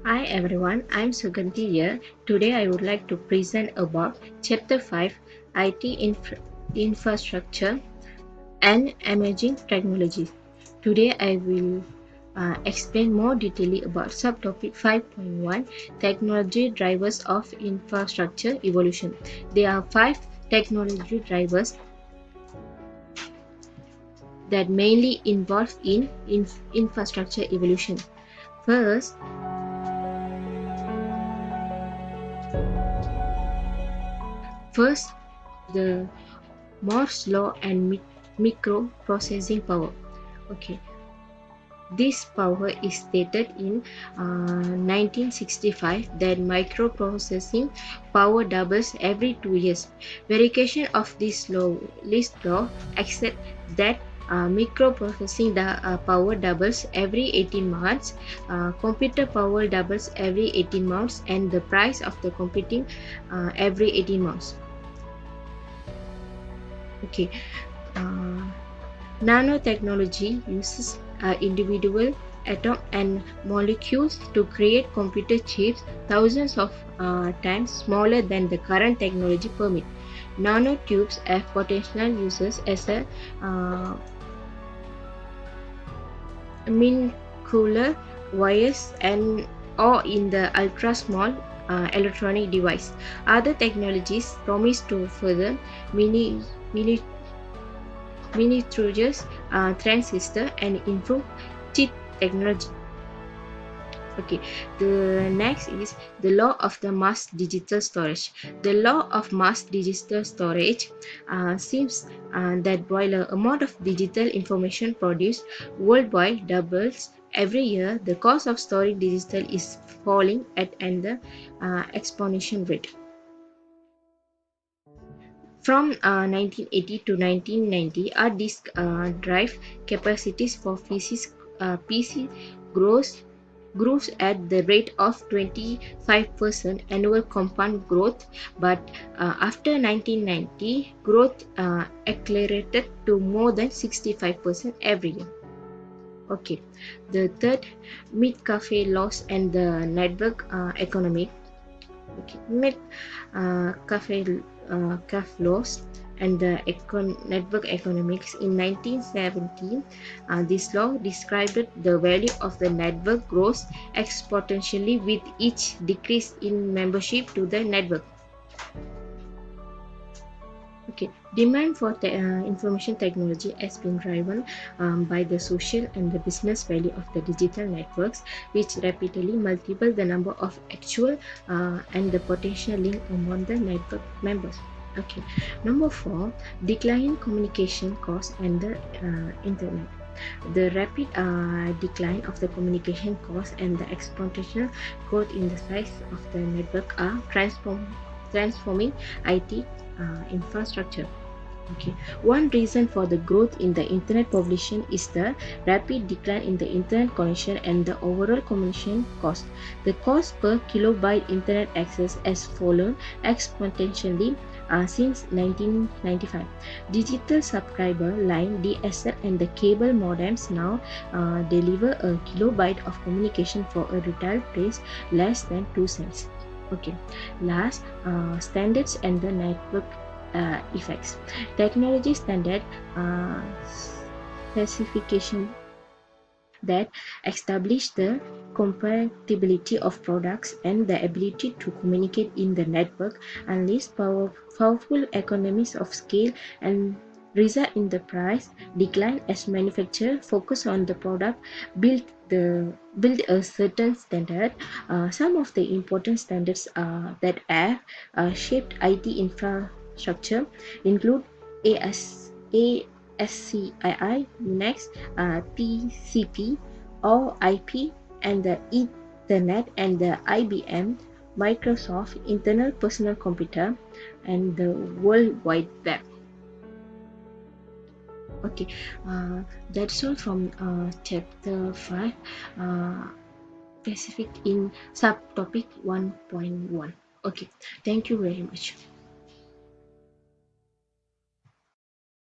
Hi everyone, I'm Suganti here. Today I would like to present about Chapter 5 IT Infrastructure and Emerging Technologies. Today I will explain more detailedly about subtopic 5.1 Technology Drivers of Infrastructure Evolution. There are 5 technology drivers that mainly involve in infrastructure evolution. First, First, the Moore's law and microprocessing power. Okay, this power is stated in 1965 that microprocessing power doubles every 2 years. Verification of this law accept that power doubles every 18 months, computer power doubles every 18 months, and the price of the computing every 18 months. Okay, uh, nanotechnology uses individual atoms and molecules to create computer chips thousands of times smaller than the current technology permit. Nanotubes have potential uses as a mean cooler wires and or in the ultra small electronic device. Other technologies promise to further mini, mini miniatures, transistor, and improve chip technology. Okay, the next is the law of the mass digital storage. The law of mass digital storage seems that while the amount of digital information produced worldwide doubles every year, the cost of storing digital is falling at an exponential rate. From 1980 to 1990, hard disk drive capacities for PC grows at the rate of 25% annual compound growth, but after 1990, growth accelerated to more than 65% every year. Okay, the third, mid-cafe loss and the network economic. Okay, cafe laws and the network economics in 1917. This law described the value of the network grows exponentially with each decrease in membership to the network. Okay, demand for information technology has been driven by the social and the business value of the digital networks, which rapidly multiply the number of actual and the potential link among the network members. Okay, number 4, decline in communication cost and the internet. The rapid decline of the communication cost and the exponential growth in the size of the network are transforming IT infrastructure. Okay. One reason for the growth in the internet population is the rapid decline in the internet connection and the overall communication cost. The cost per kilobyte internet access has fallen exponentially since 1995. Digital subscriber line DSL and the cable modems now deliver a kilobyte of communication for a retail price less than 2 cents. Okay, last, standards and the network effects. Technology standard specification that establish the compatibility of products and the ability to communicate in the network unleash powerful economies of scale and result in the price decline as manufacturers focus on the product build a certain standard. Some of the important standards that have shaped IT infrastructure include ASCII, Unix, TCP, or IP, and the Ethernet, and the IBM, Microsoft Internal Personal Computer, and the World Wide Web. Okay, that's all from chapter 5, specific in subtopic 1.1. Okay, thank you very much.